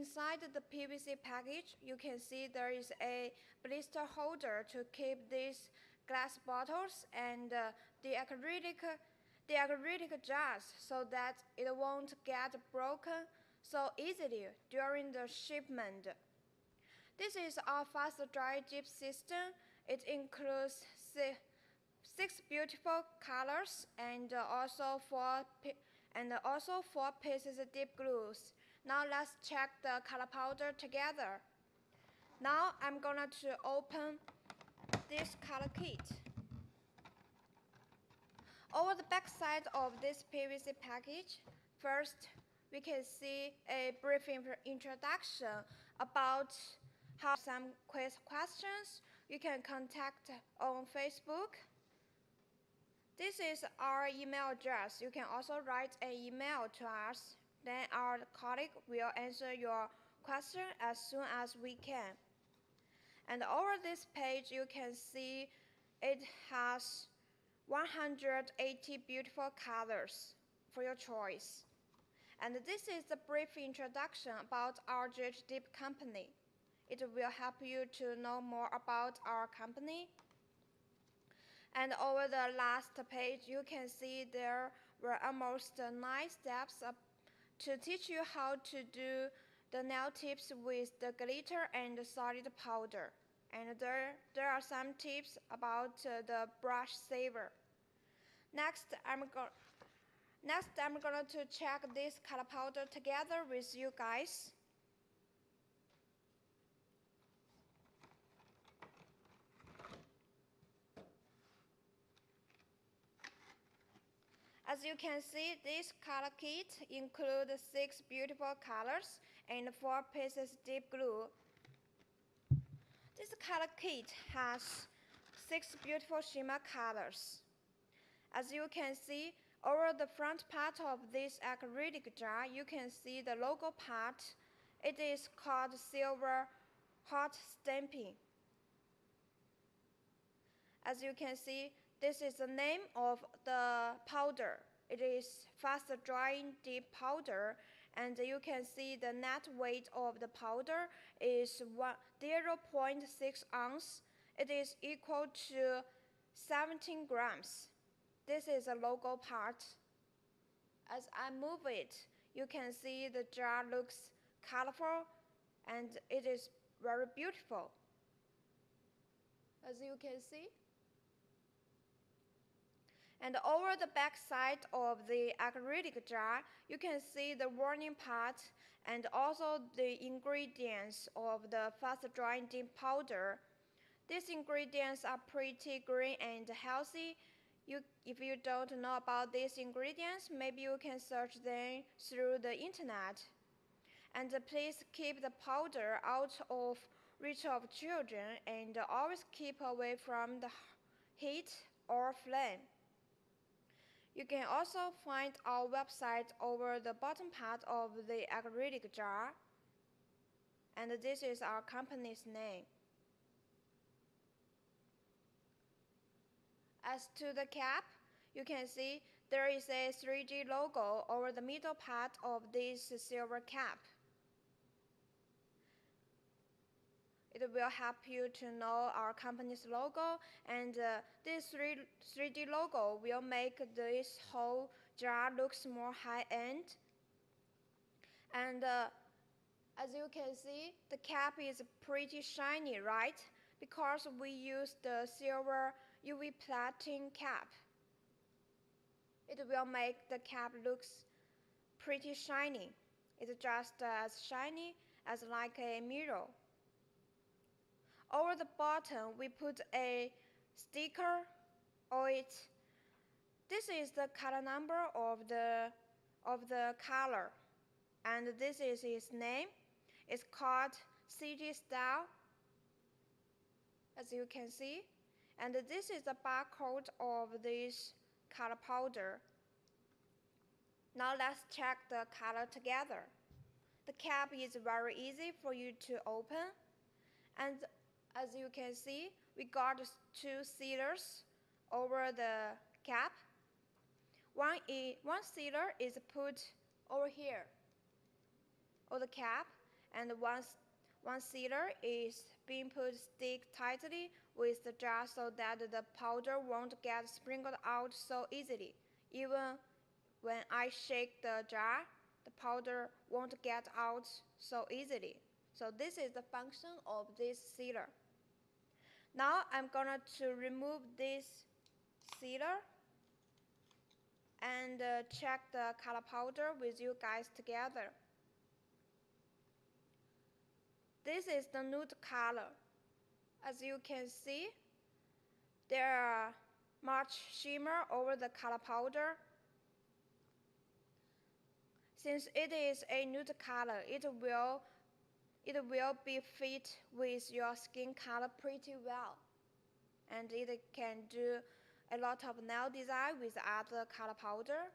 inside the PVC package, you can see there is a blister holder to keep these glass bottles and the acrylic jars so that it won't get broken so easily during the shipment. This is our fast dry dip system. It includes six beautiful colors and also four pieces of dip glues. Now let's check the color powder together. Now I'm gonna to open this color kit. Over the back side of this PVC package, first we can see a brief introduction about how some questions you can contact on Facebook. This is our email address. You can also write an email to us. Then our colleague will answer your question as soon as we can. And over this page, you can see it has 180 beautiful colors for your choice. And this is a brief introduction about our GH Dip company. It will help you to know more about our company. And over the last page, you can see there were almost 9 steps to teach you how to do the nail tips with the glitter and the solid powder. And there are some tips about the brush saver. Next, I'm going to check this color powder together with you guys. As you can see, this color kit includes 6 beautiful colors and 4 pieces dip glue. This color kit has 6 beautiful shimmer colors. As you can see, over the front part of this acrylic jar, you can see the logo part. It is called silver hot stamping. As you can see, this is the name of the powder. It is fast drying dip powder, and you can see the net weight of the powder is 0.6 ounce. It is equal to 17 grams. This is a logo part. As I move it, you can see the jar looks colorful and it is very beautiful. As you can see. And over the back side of the acrylic jar, you can see the warning part and also the ingredients of the fast drying dip powder. These ingredients are pretty green and healthy. If you don't know about these ingredients, maybe you can search them through the internet. And please keep the powder out of reach of children and always keep away from the heat or flame. You can also find our website over the bottom part of the acrylic jar. And this is our company's name. As to the cap, you can see there is a 3D logo over the middle part of this silver cap. It will help you to know our company's logo, and this 3D logo will make this whole jar looks more high-end. And as you can see, the cap is pretty shiny, right? Because we use the silver UV plating cap. It will make the cap looks pretty shiny. It's just as shiny as like a mirror. Over the bottom, we put a sticker on it. This is the color number of the color, and this is its name. It's called City Style, as you can see. And this is the barcode of this color powder. Now let's check the color together. The cap is very easy for you to open, and as you can see, we got 2 sealers over the cap. One sealer is put over here on the cap, and one sealer is being put stick tightly with the jar so that the powder won't get sprinkled out so easily. Even when I shake the jar, the powder won't get out so easily. So this is the function of this sealer. Now I'm gonna to remove this sealer and check the color powder with you guys together. This is the nude color. As you can see, there are much shimmer over the color powder. Since it is a nude color, it will be fit with your skin color pretty well. And it can do a lot of nail design with other color powder.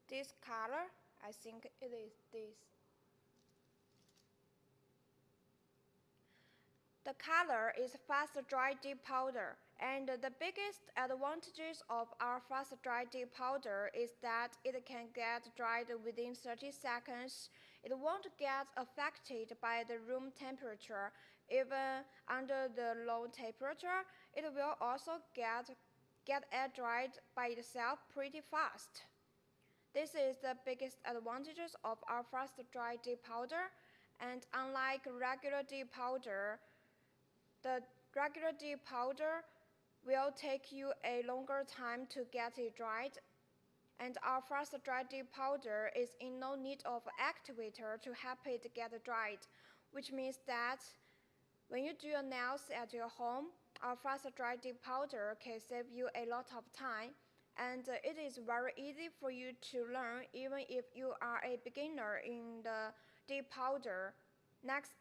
This color, I think it is this. The color is fast dry deep powder, and the biggest advantages of our fast dry deep powder is that it can get dried within 30 seconds. It won't get affected by the room temperature. Even under the low temperature, it will also get air dried by itself pretty fast. This is the biggest advantages of our fast dry deep powder, and unlike regular deep powder, the regular deep powder will take you a longer time to get it dried, and our fast dry deep powder is in no need of actuator to help it get dried, which means that when you do your nails at your home, our fast dry deep powder can save you a lot of time, and it is very easy for you to learn even if you are a beginner in the deep powder. Next,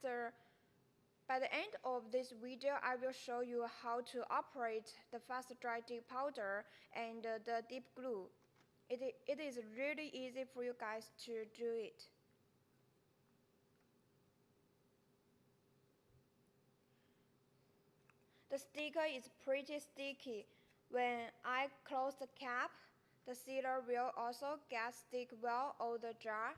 by the end of this video, I will show you how to operate the fast dry deep powder and the deep glue. It is really easy for you guys to do it. The sticker is pretty sticky. When I close the cap, the sealer will also get stick well on the jar,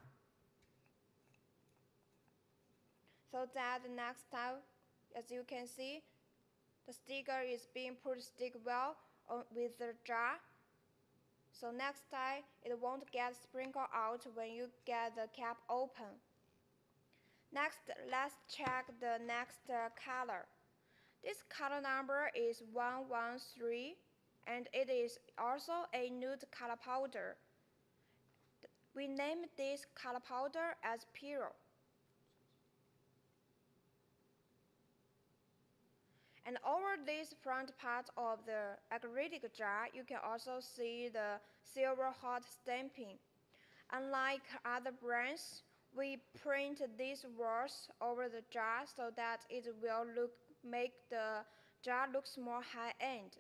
so that the next time, as you can see, the sticker is being put stick well with the jar. So next time, it won't get sprinkled out when you get the cap open. Next, let's check the next color. This color number is 113, and it is also a nude color powder. We name this color powder as Piro. And over this front part of the acrylic jar, you can also see the silver hot stamping. Unlike other brands, we print these words over the jar so that it will make the jar looks more high-end.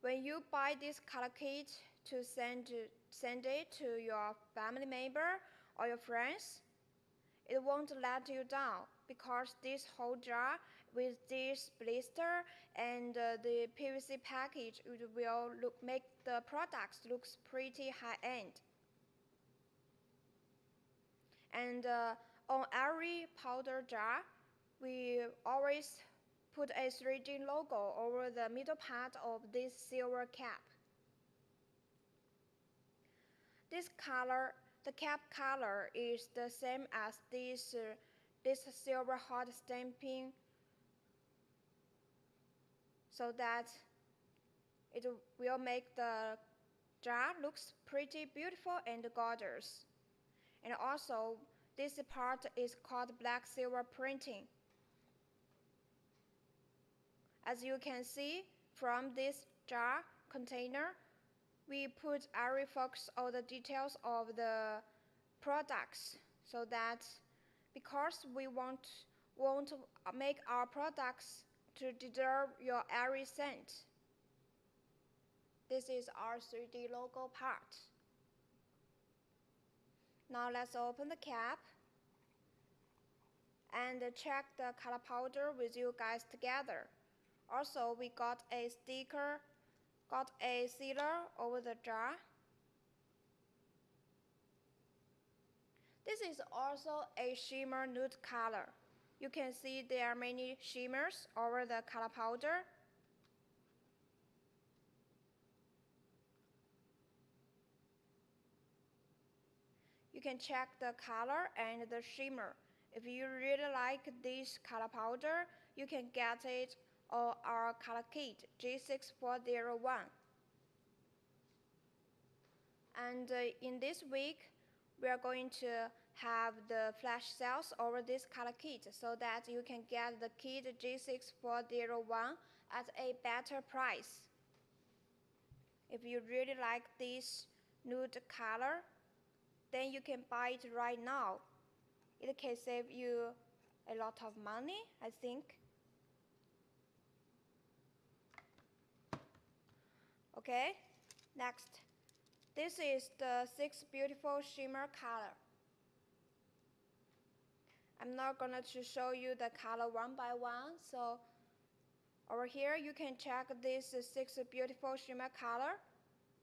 When you buy this color kit to send it to your family member or your friends, it won't let you down, because this whole jar with this blister and the PVC package, it will make the products looks pretty high-end. And on every powder jar, we always put a 3D logo over the middle part of this silver cap. This color, the cap color, is the same as this silver hot stamping, so that it will make the jar looks pretty beautiful and gorgeous. And also, this part is called black silver printing. As you can see from this jar container, we put every focus on the details of the products, so that because we won't make our products to deserve your every cent. This is our 3D logo part. Now let's open the cap and check the color powder with you guys together. Also, we got a sticker got a sealer over the jar. This is also a shimmer nude color. You can see there are many shimmers over the color powder. You can check the color and the shimmer. If you really like this color powder, you can get it on our color kit G6401. And in this week, we are going to have the flash sales over this color kit so that you can get the kit G6401 at a better price. If you really like this nude color, then you can buy it right now. It can save you a lot of money, I think. Okay, next. This is the 6 beautiful shimmer color. I'm not going to show you the color one by one, so over here you can check this 6 beautiful shimmer color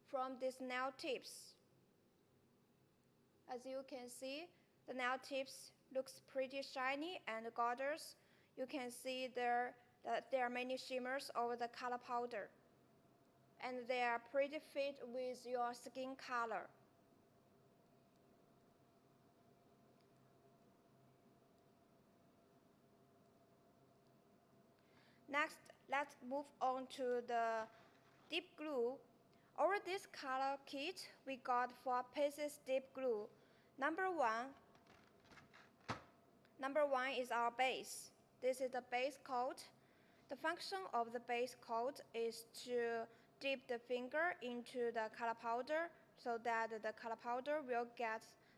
from these nail tips. As you can see, the nail tips looks pretty shiny and gorgeous. You can see that there are many shimmers over the color powder, and they are pretty fit with your skin color. Next, let's move on to the deep glue. Over this color kit, we got 4 pieces deep glue. Number one is our base. This is the base coat. The function of the base coat is to dip the finger into the color powder so that the color powder will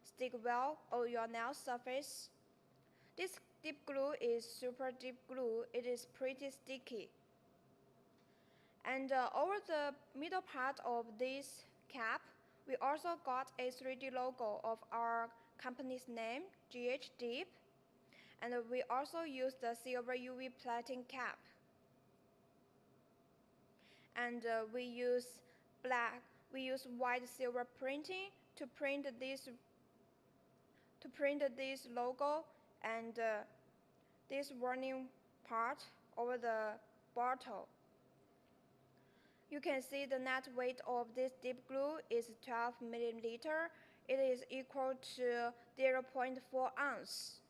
stick well on your nail surface. This deep glue is super deep glue. It is pretty sticky. And over the middle part of this cap, we also got a 3D logo of our company's name, GH Deep. And we also use the silver UV plating cap. And we use white silver printing to print this logo and this warning part over the bottle. You can see the net weight of this deep glue is 12 milliliter. It is equal to 0.4 ounce.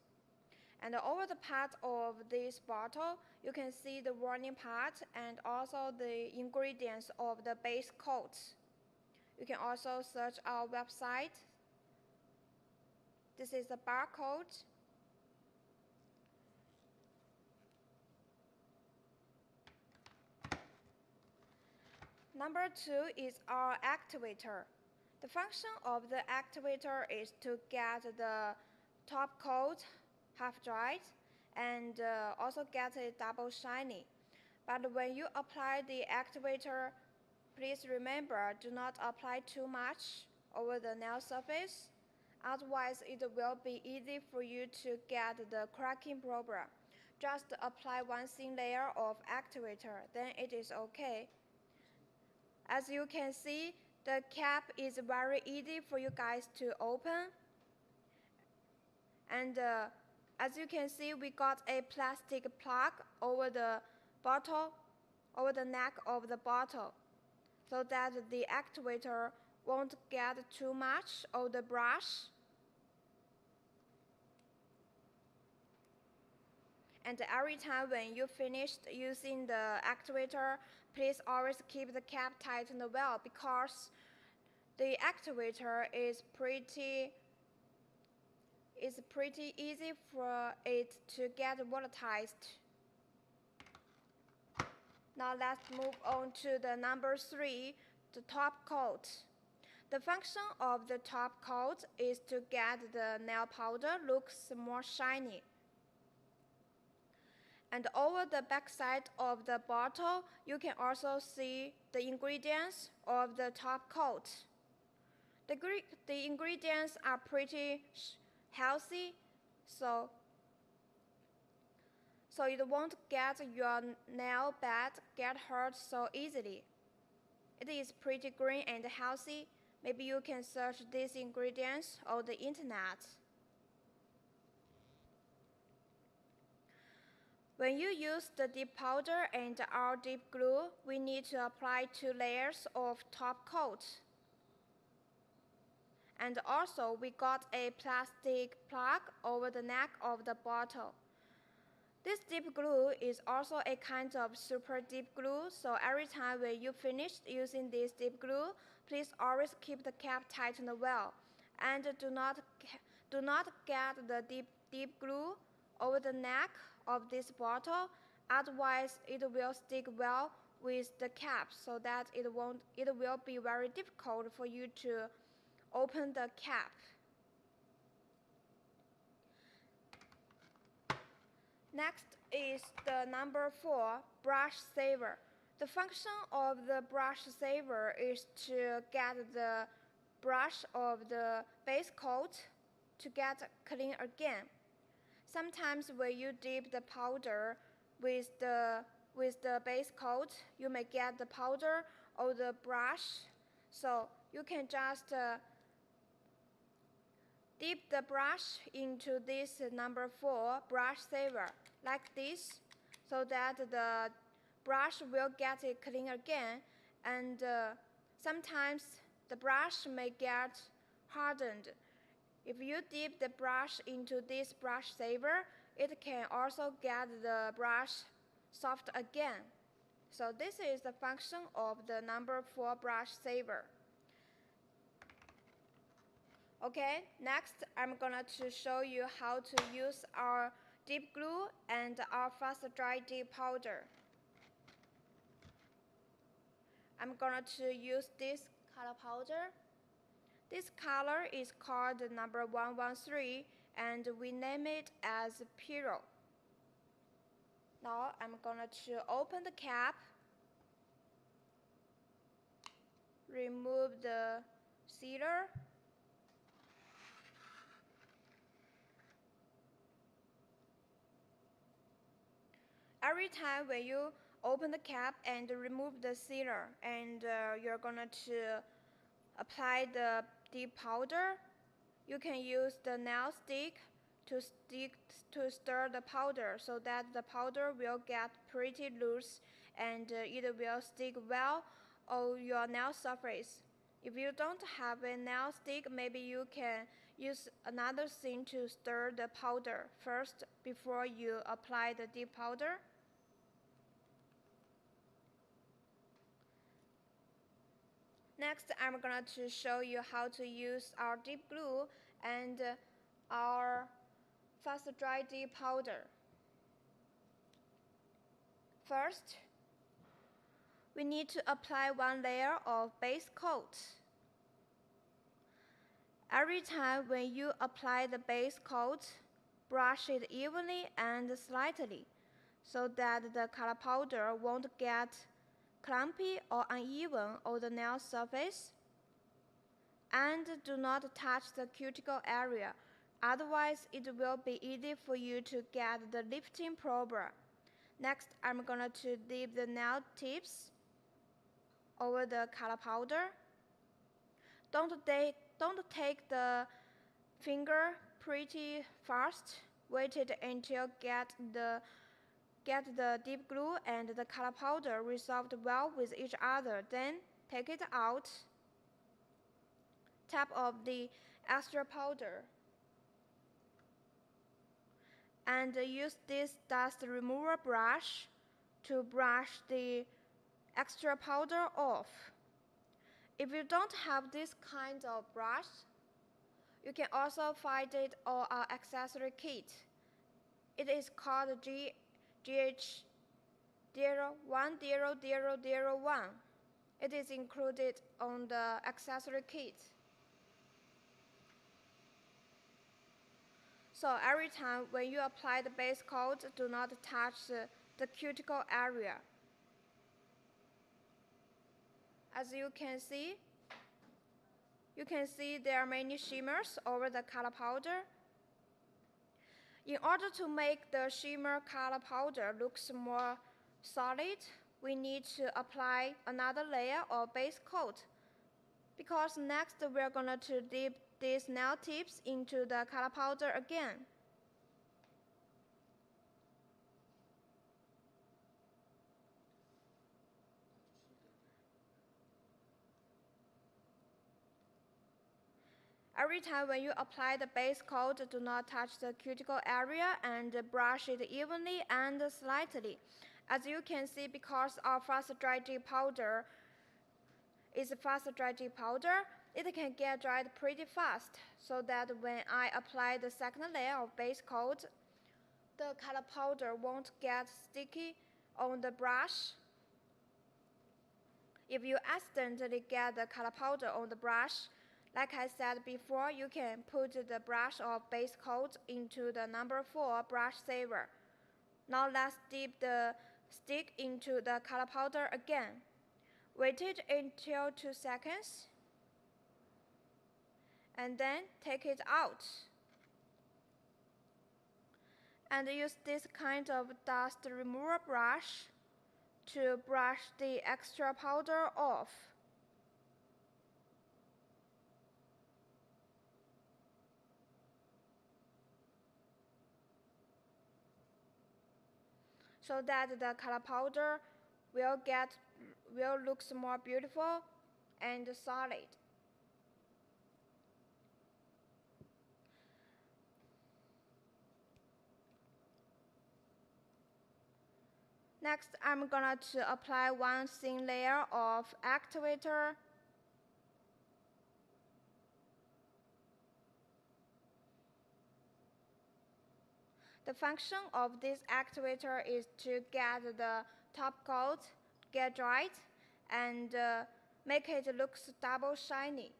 And over the part of this bottle, you can see the warning part and also the ingredients of the base coat. You can also search our website. This is the barcode. Number 2 is our actuator. The function of the actuator is to get the top coat half dried and also get it double shiny. But when you apply the actuator, please remember, do not apply too much over the nail surface. Otherwise, it will be easy for you to get the cracking problem. Just apply one thin layer of actuator, then it is okay. As you can see, the cap is very easy for you guys to open. And as you can see, we got a plastic plug over the bottle, over the neck of the bottle, so that the actuator won't get too much of the brush. And every time when you finished using the actuator, please always keep the cap tightened well, because the actuator is pretty easy for it to get volatilized. Now let's move on to the number 3, the top coat. The function of the top coat is to get the nail powder looks more shiny. And over the back side of the bottle, you can also see the ingredients of the top coat. The ingredients are pretty healthy, so it won't get your nail bed get hurt so easily. It is pretty green and healthy. Maybe you can search these ingredients on the internet. When you use the dip powder and our dip glue, we need to apply 2 layers of top coat. And also, we got a plastic plug over the neck of the bottle. This dip glue is also a kind of super dip glue, so every time when you finish using this dip glue, please always keep the cap tightened well. And do not get the dip glue over the neck of this bottle, otherwise it will stick well with the cap so that it will be very difficult for you to open the cap. Next is the number 4, brush saver. The function of the brush saver is to get the brush of the base coat to get clean again. Sometimes when you dip the powder with the base coat, you may get the powder or the brush. So you can just dip the brush into this number 4 brush saver like this, so that the brush will get it clean again. And sometimes the brush may get hardened. If you dip the brush into this brush saver, it can also get the brush soft again. So this is the function of the number 4 brush saver. Okay, next I'm gonna to show you how to use our dip glue and our fast dry dip powder. I'm gonna to use this color powder. This color is called number 113, and we name it as Pyro. Now I'm gonna to open the cap, remove the sealer, every time when you open the cap and remove the sealer, and you're gonna to apply the dip powder, you can use the nail stick to stir the powder so that the powder will get pretty loose and it will stick well on your nail surface. If you don't have a nail stick, maybe you can use another thing to stir the powder first before you apply the dip powder. Next, I'm going to show you how to use our dip glue and our fast dry dip powder. First, we need to apply 1 layer of base coat. Every time when you apply the base coat, brush it evenly and slightly so that the color powder won't get clumpy or uneven on the nail surface. And do not touch the cuticle area, otherwise it will be easy for you to get the lifting problem. Next, I'm going to dip the nail tips over the color powder. Don't take the finger pretty fast. Wait until get the dip glue and the color powder resolved well with each other. Then take it out. Tap off the extra powder and use this dust remover brush to brush the extra powder off. If you don't have this kind of brush, you can also find it on our accessory kit. It is called GH010001. It is included on the accessory kit. So every time when you apply the base coat, do not touch the cuticle area. As you can see there are many shimmers over the color powder. In order to make the shimmer color powder looks more solid, we need to apply another layer of base coat, because next we're going to dip these nail tips into the color powder again. Every time when you apply the base coat, do not touch the cuticle area and brush it evenly and slightly. As you can see, because our fast dry dip powder is a fast dry dip powder, it can get dried pretty fast, so that when I apply the second layer of base coat, the color powder won't get sticky on the brush. If you accidentally get the color powder on the brush, like I said before, you can put the brush of base coat into the number 4 brush saver. Now let's dip the stick into the color powder again. Wait it until 2 seconds, and then take it out. And use this kind of dust remover brush to brush the extra powder off. So that the color powder will look more beautiful and solid. Next, I'm going to apply one thin layer of actuator. The function of this actuator is to get the top coat get dried and make it look double shiny.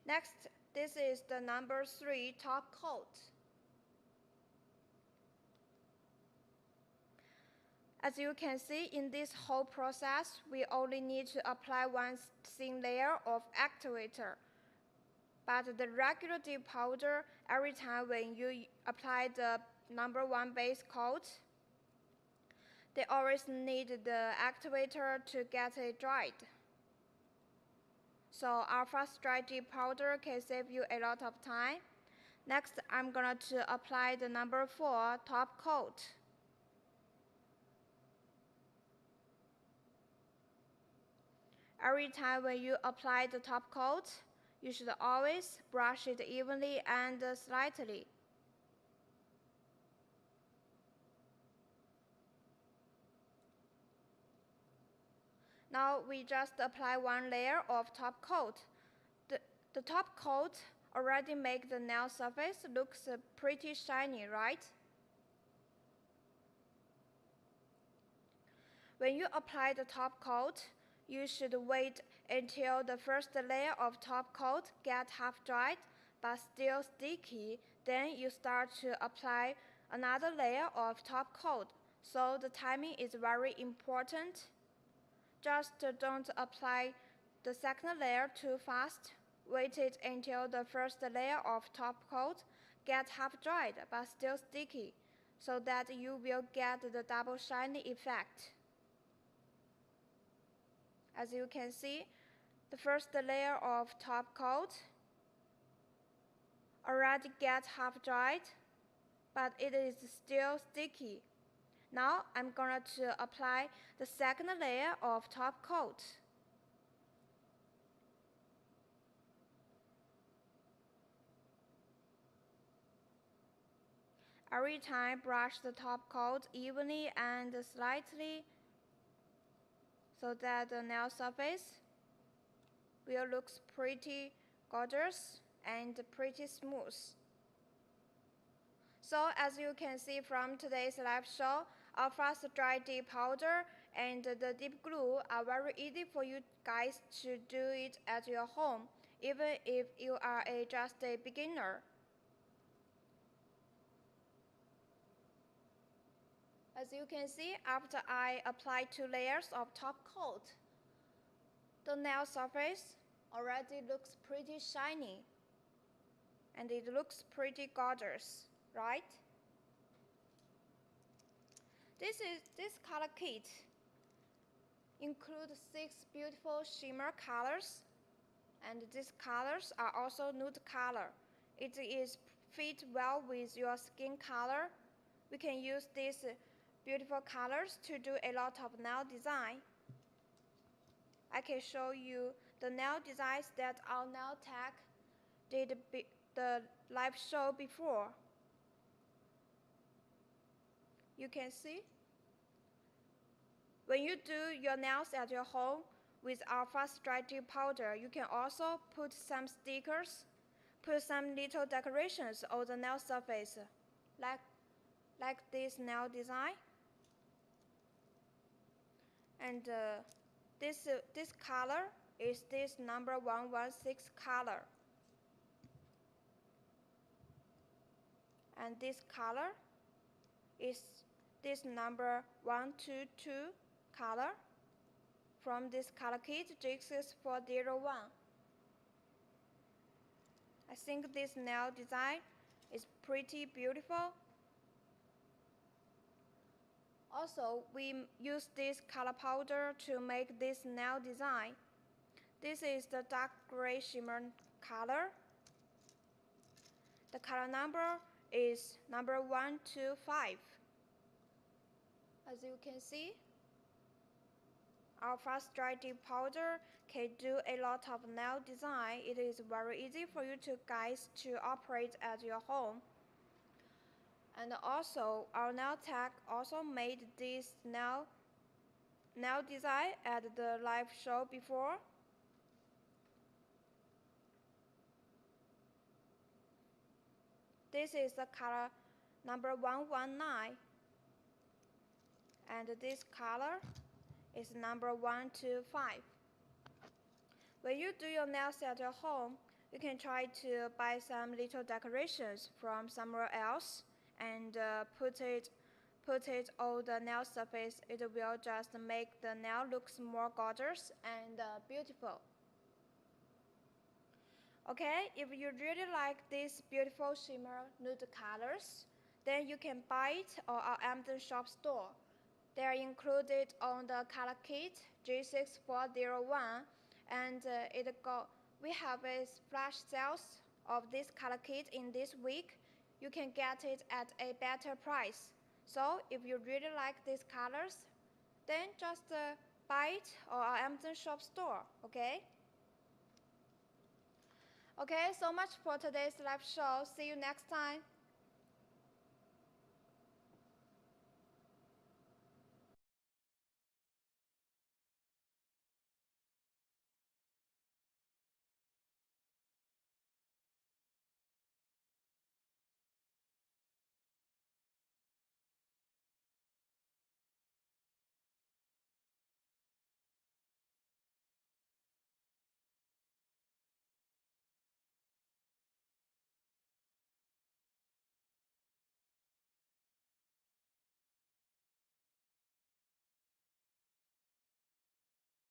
Next, this is the number 3 top coat. As you can see, in this whole process, we only need to apply one thin layer of actuator. But the regular dip powder, every time when you apply the number 1 base coat, they always need the actuator to get it dried. So our fast dry dip powder can save you a lot of time. Next, I'm going to apply the number 4 top coat. Every time when you apply the top coat, you should always brush it evenly and slightly. Now we just apply one layer of top coat. The top coat already makes the nail surface looks pretty shiny, right? When you apply the top coat, you should wait until the first layer of top coat gets half dried but still sticky. Then you start to apply another layer of top coat. So the timing is very important. Just don't apply the second layer too fast. Wait it until the first layer of top coat gets half dried but still sticky, so that you will get the double shiny effect. As you can see, the first layer of top coat already gets half dried, but it is still sticky. Now I'm going to apply the second layer of top coat. Every time, brush the top coat evenly and slightly, so that the nail surface will look pretty gorgeous and pretty smooth. So as you can see from today's live show, our fast dry dip powder and the dip glue are very easy for you guys to do it at your home, even if you are just a beginner. As you can see, after I apply 2 layers of top coat, the nail surface already looks pretty shiny. and it looks pretty gorgeous, right? This color kit includes 6 beautiful shimmer colors, and these colors are also nude color. It is fit well with your skin color. We can use these beautiful colors to do a lot of nail design. I can show you the nail designs that our nail tech did the live show before. You can see. When you do your nails at your home with our fast drying powder, you can also put some stickers, put some little decorations on the nail surface, like this nail design. And this color is this number 116 color. And this color is this number 122 color from this color kit G6401. I think this nail design is pretty beautiful. Also, we use this color powder to make this nail design. This is the dark gray shimmer color. The color number is number 125. As you can see, our fast drying powder can do a lot of nail design. It is very easy for you guys to operate at your home. And also, our nail tech also made this nail design at the live show before. This is the color number 119. And this color is number 125. When you do your nails at your home, you can try to buy some little decorations from somewhere else and put it on the nail surface. It will just make the nail looks more gorgeous and beautiful. Okay, if you really like these beautiful shimmer nude colors, then you can buy it on our Amazon shop store. They are included on the color kit G6401, and we have a flash sales of this color kit in this week. You can get it at a better price. So if you really like these colors, then just buy it on our Amazon shop store, okay? Okay, so much for today's live show. See you next time.